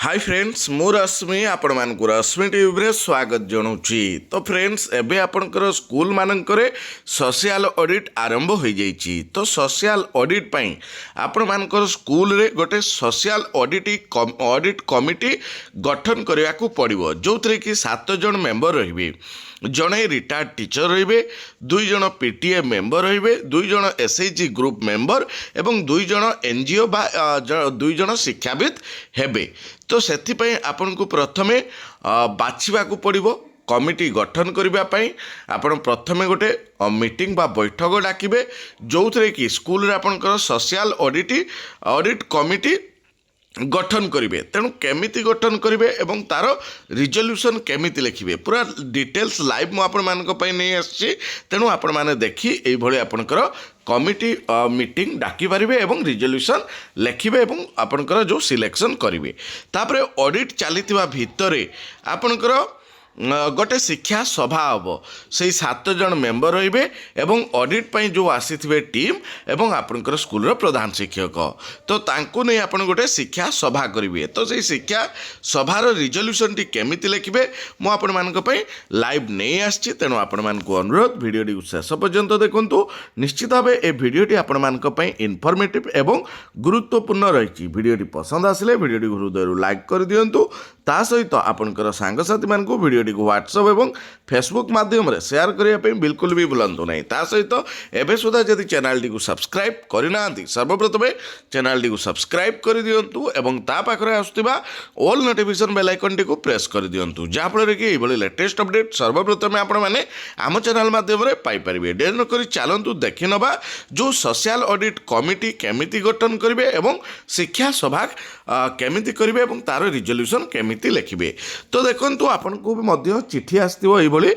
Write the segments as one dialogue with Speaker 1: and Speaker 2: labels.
Speaker 1: Hi friends मु रश्मि आपण मानक रश्मि टीवी रे स्वागत जनाऊँगी। तो फ्रेंड्स एबे आपणकर स्कूल मानकरे सोशल ऑडिट आरंभ हो जाइए। तो सोशल ऑडिट पई आपण मानकर स्कूल रे गोटे सोशल ऑडिट कमिटी गठन करने को पड़ो, जो थे कि 7 जन मेंबर रहिबे। जड़े रिटायर्ड टीचर रे, 2 जन पीटीए मेंबर रे, 2 जन एसएचजी ग्रुप मेंबर एवं 2 जन एनजीओ बा 2 जन शिक्षाविद हेबे। तो से आपन को प्रथमे बाछिबा को पड़ो कमिटी गठन करने आपण प्रथमे गोटे मीटिंग बा बैठक डाकिबे, जो थे कि स्कूल रे आपनकर सोशल ऑडिट कमिटी गठन करेंगे। तेणु केमिति गठन करेंगे एवं तार रिजोल्यूशन केमिति लिखिबे पूरा डिटेल्स लाइव मु आपण मानक पई नहीं आछि। तेणु आपण माने देखि एई भली आपनकर कमिटी मीटिंग डाकी पारिबे एवं रिजोल्यूशन लिखिबे एवं आपनकर जो सिलेक्शन करेंगे। तापरे ऑडिट चलीथिबा भितरे आपनकर गोटे शिक्षा सभा हम से 7 जन मेंबर रे एवं ऑडिट पई जो आसीथिबे टीम एवं आपनकर स्कूल प्रधान शिक्षक, तो तांको नहीं आपन गोटे शिक्षा सभा करेंगे। तो से शिक्षा सभार रिजोल्यूशन टी केमिति लिखिबे मु आपण मानक पई लाइव नहीं आछि। तेणु आपण मानक अनुरोध वीडियो शेष पर्यंत देखंतु। निश्चित भाव ए वीडियोटी आपण मानक पई इनफॉर्मेटिव एवं गुरुत्वपूर्ण रही। वीडियोटी पसंद आसिले वीडियोटी हृदय लाइक कर दियंतु। ता सहित आपनकर सांगसाथी मानकु वीडियो व्हाट्सएप एवं फेसबुक माध्यम रे शेयर करने बिल्कुल भी भूलु ना। ता सहित एबे सुधा जदि चैनल टी को सब्सक्राइब करना सर्वप्रथमे चैनल टी को सब्सक्राइब कर दियंतु एवं ता पाखरे आसुथिबा ऑल नोटिफिकेशन बेल आइकन टी को प्रेस कर दियंतु, जहाँ फल कि एभली लेटेस्ट अपडेट सर्वप्रथमे आपण माने आम चैनल माध्यम रे पाई परिबे। देर न करी चलंतु देखि नबा जो सोशल ऑडिट कमिटी केमिति गठन करिवे एवं शिक्षा सभा केमिति करिवे एवं तार रिजोल्यूशन केमिति लिखिबे। तो देखंतु आपन को भी चिठी आसथिबो एई भली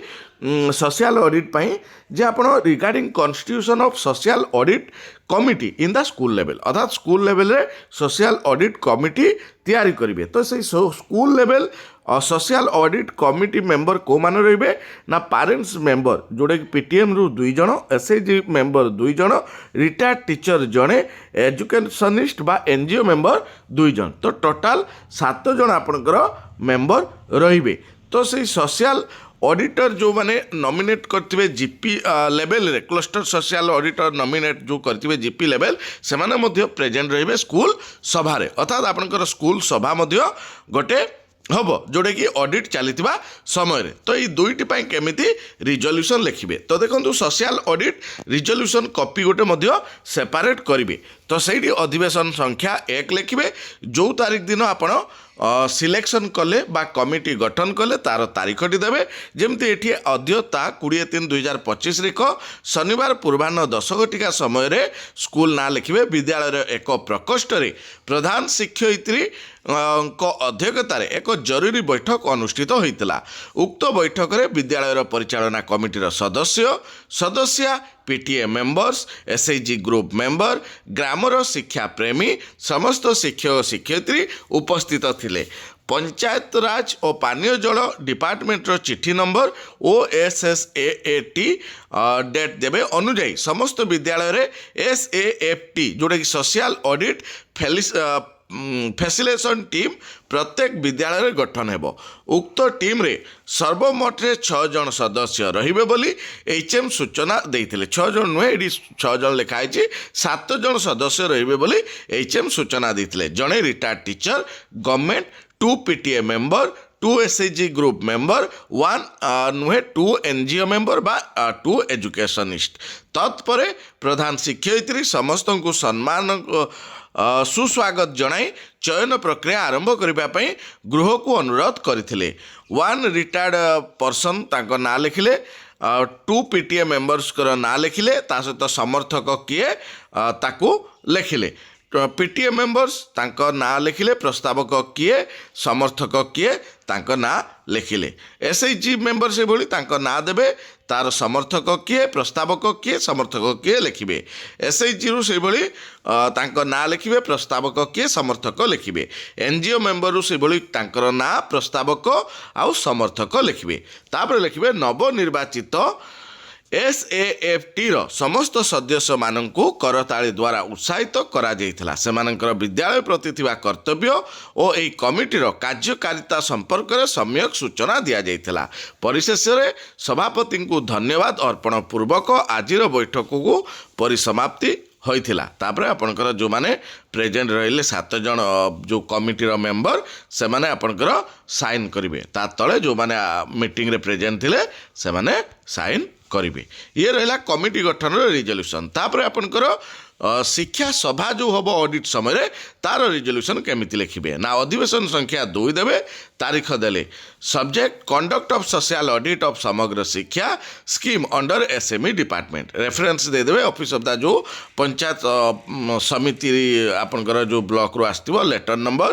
Speaker 1: सोशल ऑडिट पाई जे आपण regarding constitution of social audit committee in the school level, अर्थात स्कूल लेवल रे सोशल ऑडिट कमिटी तैयारी करिवे। तो से school level social audit committee member को माने रहिबे ना पेरेंट्स मेंबर जोड़े पीटीएम रु 2 जन, एसएचजी मेंबर 2 जन, रिटायर्ड टीचर जने, एजुकेशनिस्ट बा एनजीओ मेंबर 2 जन। तो टोटल 7 जन आपनकर मेंबर रहिबे। तो से सोशल ऑडिटर जो माने नॉमिनेट करथिबे जीपी लेवल रे, क्लस्टर सोशल ऑडिटर नॉमिनेट जो करथिबे जीपी लेवल, से माने मध्य प्रेजेंट रहिबे स्कूल सभा रे। अर्थात आपनकर स्कूल सभा मध्य गोटे हम जोड़े कि ऑडिट चलीथिबा समय रे। तो ये दुईटी पाई केमिति रिजोल्यूशन लिखिबे। तो देखंतु सोशल ऑडिट रिजोल्यूशन कॉपी गोटे मध्य सेपरेट करिवे। तो सेठी अधिवेशन संख्या 1 लिखिबे, जो तारीख दिन आपण सिलेक्शन कले बा कमिटी गठन कले तार तारीखटी देवे। जमती एठी अध्यता 20/3/2025 रिख शनिवार पूर्वाह्न 10 घटिका समय रे स्कूल ना लिखिबे। विद्यालय एक प्रकोष्ठ रे प्रधान शिक्षयित्री अध्यक्षतार एक जरूरी बैठक अनुष्ठित होइतिला। उक्त बैठक रे विद्यालय परिचालना कमिटीर सदस्य PTA members, SHG group member, grammar शिक्षा प्रेमी समस्त शिक्षक शिक्षयित्री उपस्थित थिले। पंचायत राज और पानीय जल डिपार्टमेंटर चिठी नंबर OSSAAT डेट देवे अनुजाई समस्त विद्यालय रे SAFT जोड़ा कि सोशल ऑडिट फैसिलेशन टीम प्रत्येक विद्यालय रे गठन हेबो। उक्त टीम रे सर्वमोट 6 जन सदस्य रहिबे बोली HM सूचना देइथिले। 6 जन नुहे, एडी 6 जन लिखाई छी, 7 जन सदस्य रहिबे बोली HM सूचना देइथिले। जणे retired teacher government, 2 PTA member, 2 SHG group member, 1 नुहे 2 एनजीओ मेंबर बा 2 एजुकेशनिस्ट। तत्परे प्रधान शिक्षयित्री समस्त को सम्मान सुस्वागत जनाई चयन प्रक्रिया आरंभ करने गृह को अनुरोध करथिले। 1 रिटायर्ड पर्सन तांको ना लिखिले, 2 पीटीए मेंबर्स कर ना लिखिले, ता सहित समर्थक किए ताकू लिखिले। पीटीए मेंबर्स तांको ना लिखिले, प्रस्तावक किए, समर्थक किए तांको ना लिखिले। एसएचजी मेंबर से भली तांको ना देबे, तार समर्थक किए, प्रस्तावक किए, समर्थक किए लिखिबे। एसएचजी रु से भली तांको ना लिखिबे, प्रस्तावक किए, समर्थक लिखिबे। एनजीओ मेंबर रु से भली तांकर ना, प्रस्तावक आउ समर्थक लिखिबे। तापर लिखिबे नवनिर्वाचित SAFTର ସମସ୍ତ ସଦସ୍ୟମାନଙ୍କୁ କରତାଳି ଦ୍ୱାରା ଉତ୍ସାହିତ କରାଯାଇଥିଲା। ସେମାନଙ୍କର ବିଦ୍ୟାଳୟ ପ୍ରତି ଥିବା କର୍ତ୍ତବ୍ୟ ଓ ଏହି କମିଟିର କାର୍ଯ୍ୟକାରିତା ସମ୍ପର୍କରେ ସମ୍ୟକ ସୂଚନା ଦିଆଯାଇଥିଲା। ପରିଶେଷରେ ସଭାପତିଙ୍କୁ ଧନ୍ୟବାଦ ଅର୍ପଣ ପୂର୍ବକ ଆଜିର ବୈଠକକୁ ପରିସମାପ୍ତି ହୋଇଥିଲା। ତାପରେ ଆପଣଙ୍କର ଯେଉଁମାନେ ପ୍ରେଜେଣ୍ଟ ରହିଲେ 7 ଜଣ ଯେଉଁ କମିଟିର ମେମ୍ବର ସେମାନେ ଆପଣଙ୍କର ସାଇନ୍ କରିବେ। ତା ତଳେ ଯେଉଁମାନେ ମିଟିଂରେ ପ୍ରେଜେଣ୍ଟ ଥିଲେ ସେମାନେ ସାଇନ୍ କରିବେ। ଇଏ ରହିଲା କମିଟି ଗଠନର ରିଜଲ୍ୟୁସନ୍। ତାପରେ ଆପଣଙ୍କର ଶିକ୍ଷା ସଭା ଯେଉଁ ହେବ ଅଡ଼ିଟ୍ ସମୟରେ ତାର ରିଜଲ୍ୟୁସନ୍ କେମିତି ଲେଖିବେ ନା ଅଧିବେଶନ ସଂଖ୍ୟା 2 ଦେବେ, ତାରିଖ ଦେଲେ subject conduct of social audit of Samagra Shiksha scheme under SME department reference ଦେଇଦେବେ ଅଫିସ୍ ଅଫ୍ ଦ ଯେଉଁ ପଞ୍ଚାୟତ ସମିତି ଆପଣଙ୍କର ଯେଉଁ ବ୍ଲକରୁ ଆସିଥିବ letter number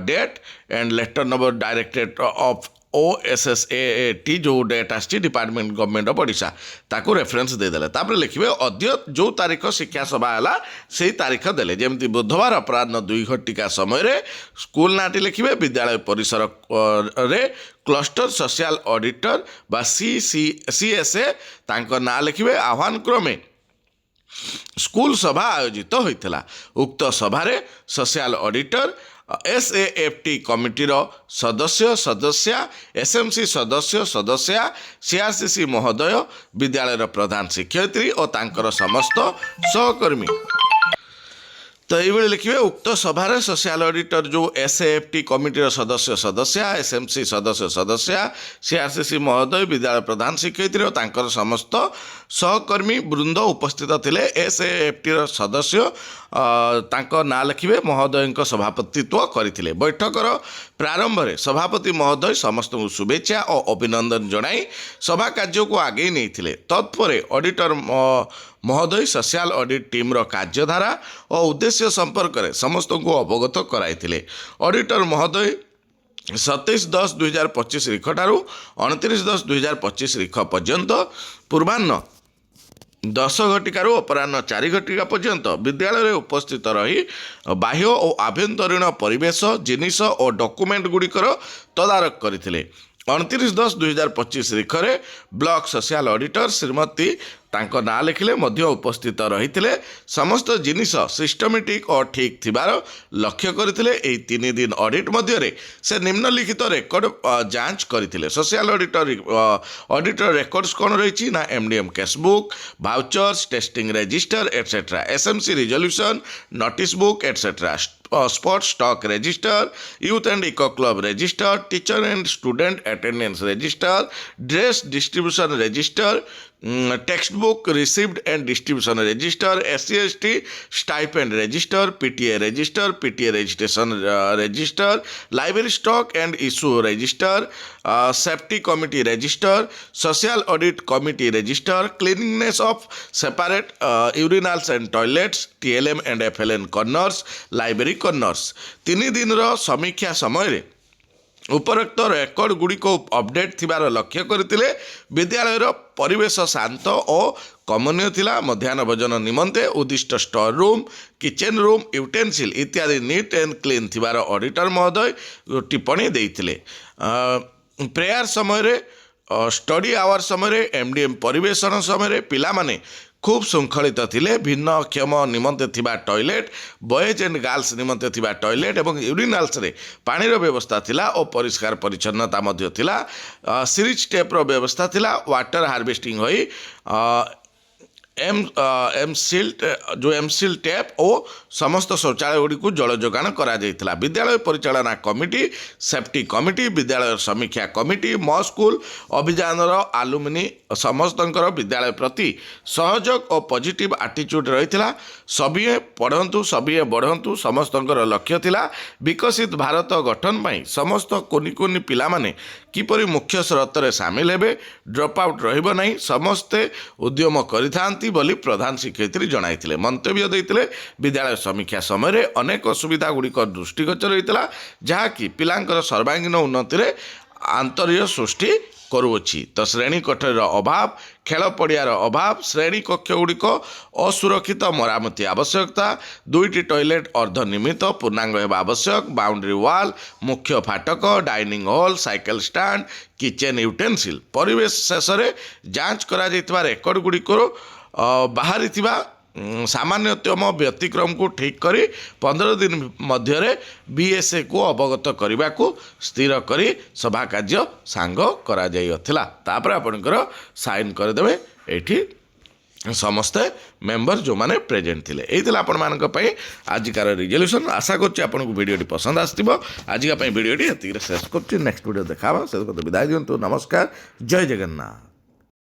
Speaker 1: date and letter number directorate of OSSAAT ଯେଉଁ ଡେଟ୍ ଆସିଛି ଡିପାର୍ଟମେଣ୍ଟ ଗଭର୍ଣ୍ଣମେଣ୍ଟ ଅଫ୍ ଓଡ଼ିଶା ତାକୁ ରେଫରେନ୍ସ ଦେଇଦେଲେ। ତାପରେ ଲେଖିବେ ଅଦ୍ୟ ଯେଉଁ ତାରିଖ ଶିକ୍ଷା ସଭା ହେଲା ସେଇ ତାରିଖ ଦେଲେ, ଯେମିତି ବୁଧବାର ଅପରାହ୍ନ 2 ଘଟିକା ସମୟରେ ସ୍କୁଲ ନାଁଟି ଲେଖିବେ। ବିଦ୍ୟାଳୟ ପରିସରରେ କ୍ଲଷ୍ଟର ସୋସିଆଲ ଅଡ଼ିଟର ବା CSA ତାଙ୍କ ନାଁ ଲେଖିବେ। ଆହ୍ୱାନ କ୍ରମେ ସ୍କୁଲ ସଭା ଆୟୋଜିତ ହୋଇଥିଲା। ଉକ୍ତ ସଭାରେ ସୋସିଆଲ ଅଡ଼ିଟର SAFT କମିଟିର ସଦସ୍ୟା SMC ସଦସ୍ୟା CRCC ମହୋଦୟ ବିଦ୍ୟାଳୟର ପ୍ରଧାନ ଶିକ୍ଷୟିତ୍ରୀ ଓ ତାଙ୍କର ସମସ୍ତ ସହକର୍ମୀ। ତ এইভাবে লিখবে উক্ত সভার সোশিয়াল অডিটর যে SAFT কমিটির সদস্য SMC সদস্য CRCC মহোদয় বিদ্যালয় প্রধান শিক্ষয়িত্রী ও তাঁর সমস্ত সহকর্মী বৃন্দ উপস্থিত লে SAFTর সদস্য তাঁর না লিখবে মহোদয়ଙ୍କ সভাপতিত্ব করে। বৈঠকর প্রারম্ভে সভাপতি মহোদয় সমস্ত শুভেচ্ছা ও অভিনন্দন জনাই সভা কার্যক আগেই নিয়ে। তৎপরে অডিটর মহোদয় সোশিয়াল অডিট টিম্র কার্যধারা ও উদ্দেশ্য সম্পর্কে সমস্ত অবগত করাই। অডিটর মহোদয় 27/10/2025 তারিখ ঠার 29/10/2025 তারিখ পর্যন্ত পূর্বাহ্ন 10 ঘটিকার অপরাহ্ন 4 ঘটিকা পর্যন্ত বিদ্যালয়ে উপস্থিত রহি বাহ্য ও আভ্যন্তরীণ পরিবেশ জিনিস ও ডকুমেন্ট গুড়িকর তদারক করে। 29/10/2025 তারিখে ব্লক সোশিয়াল অডিটর শ্রীমতী তাଙ୍କ ନାଁ ଲେଖିଲେ ମଧ୍ୟ ଉପସ୍ଥିତ ରହିଥିଲେ। ସମସ୍ତ ଜିନିଷ ସିଷ୍ଟମେଟିକ୍ ଓ ଠିକ୍ ଥିବାର ଲକ୍ଷ୍ୟ କରିଥିଲେ। ଏହି 3 ଦିନ ଅଡ଼ିଟ୍ ମଧ୍ୟରେ ସେ ନିମ୍ନଲିଖିତ ରେକର୍ଡ଼ ଯାଞ୍ଚ କରିଥିଲେ। ସୋସିଆଲ ଅଡ଼ିଟର ରେକର୍ଡ଼ସ୍ କ'ଣ ରହିଛି ନା MDM cashbook, vouchers, testing register etcetera, SMC resolution, notice book etcetera, sports stock register, youth and eco club register, teacher and student attendance register, dress distribution register, text book received and distribution register, SC/ST stipend register, PTA register, PTA registration register, library stock and issue register, safety committee register, social audit committee register, cleanliness of separate urinals and toilets, TLM and FLN corners, library corners. 3 दिन समीक्षा समय उपरोक्त record गुड़िक update थिबार लक्ष्य करथिले। विद्यालयर परिवेश शांत और कमनीय थिला। मध्याह्न भोजन निमंते उद्दिष्ट store room, kitchen room, utensil इत्यादि नीट एंड क्लीन थिबार ऑडिटर महोदय टिप्पणी देइथिले। प्रेयर समय स्टडी आवर समय MDM परिवेशन समय पिला माने खूब श्रृंखलित थिले। भिन्नक्षम निमंते थिबा टॉयलेट, बॉयज एंड गर्ल्स निमंते थिबा टॉयलेट एवं यूरिनाल्स रे पानीर व्यवस्था थिला और परिष्कार परिच्छन्नता मध्य थिला। सीरीज स्टेप रो व्यवस्था थिला। वाटर हार्वेस्टिंग होई एमसील टैप और समस्त शौचालय गुड़ी जल जोगाण करा जायतिला। विद्यालय परिचालना कमिटी, सेफ्टी कमिटी, विद्यालय समीक्षा कमिटी, मो स्कूल अभियान आलुमिनी समस्तंकर विद्यालय प्रति सहयोग और पॉजिटिव एटीट्यूड रहिथिला। सभिए पढ़ंतु सभिए बढ़ंतु समस्तंकर लक्ष्य थिला। विकसित भारत गठन पाई समस्त कोनि कोनि पिला माने किपरि मुख्य स्रोतरे सामिल हेबे, ड्रप आउट रहिबो नाही, समस्ते उद्यम करिथांती बोली प्रधान शिक्षयित्री जणाइथिले। मंतव्य दैथिले। विद्यालय समीक्षा समय अनेक असुविधा गुड़िक दृष्टिगोचर होता जहाँकि पिलांकर सर्वांगीन उन्नति रे आंतर्य सृष्टि କରୁଅଛି। ତ ଶ୍ରେଣୀ କୋଠରୀର ଅଭାବ, ଖେଳ ପଡ଼ିଆର ଅଭାବ, ଶ୍ରେଣୀ କକ୍ଷଗୁଡ଼ିକ ଅସୁରକ୍ଷିତ ମରାମତି ଆବଶ୍ୟକତା, 2ଟି ଟଏଲେଟ୍ ଅର୍ଦ୍ଧନିର୍ମିତ ପୂର୍ଣ୍ଣାଙ୍ଗ ହେବା ଆବଶ୍ୟକ, ବାଉଣ୍ଡରୀ ୱାଲ୍, ମୁଖ୍ୟ ଫାଟକ, dining hall, cycle stand, kitchen utensil. ପରିବେଶ ଶେଷରେ ଯାଞ୍ଚ କରାଯାଇଥିବା ରେକର୍ଡଗୁଡ଼ିକରୁ ବାହାରିଥିବା ସାମାନ୍ୟତମ ବ୍ୟତିକ୍ରମକୁ ଠିକ୍ କରି 15 ଦିନ ମଧ୍ୟରେ BSAକୁ ଅବଗତ କରିବାକୁ ସ୍ଥିର କରି ସଭା କାର୍ଯ୍ୟ ସାଙ୍ଗ କରାଯାଇଥିଲା। ତାପରେ ଆପଣଙ୍କର ସାଇନ୍ କରିଦେବେ ଏଇଠି ସମସ୍ତେ ମେମ୍ବର ଯେଉଁମାନେ ପ୍ରେଜେଣ୍ଟ ଥିଲେ। ଏଇ ଥିଲା ଆପଣମାନଙ୍କ ପାଇଁ ଆଜିକାର ରିଜଲ୍ୟୁସନ୍। ଆଶା କରୁଛି ଆପଣଙ୍କୁ ଭିଡ଼ିଓଟି ପସନ୍ଦ ଆସିଥିବ। ଆଜିକା ପାଇଁ ଭିଡ଼ିଓଟି ଏତିକିରେ ଶେଷ କରୁଛି। ନେକ୍ସଟ ଭିଡ଼ିଓ ଦେଖାହେବା। ସେ ବିଦାୟ ଦିଅନ୍ତୁ। ନମସ୍କାର। ଜୟ ଜଗନ୍ନାଥ।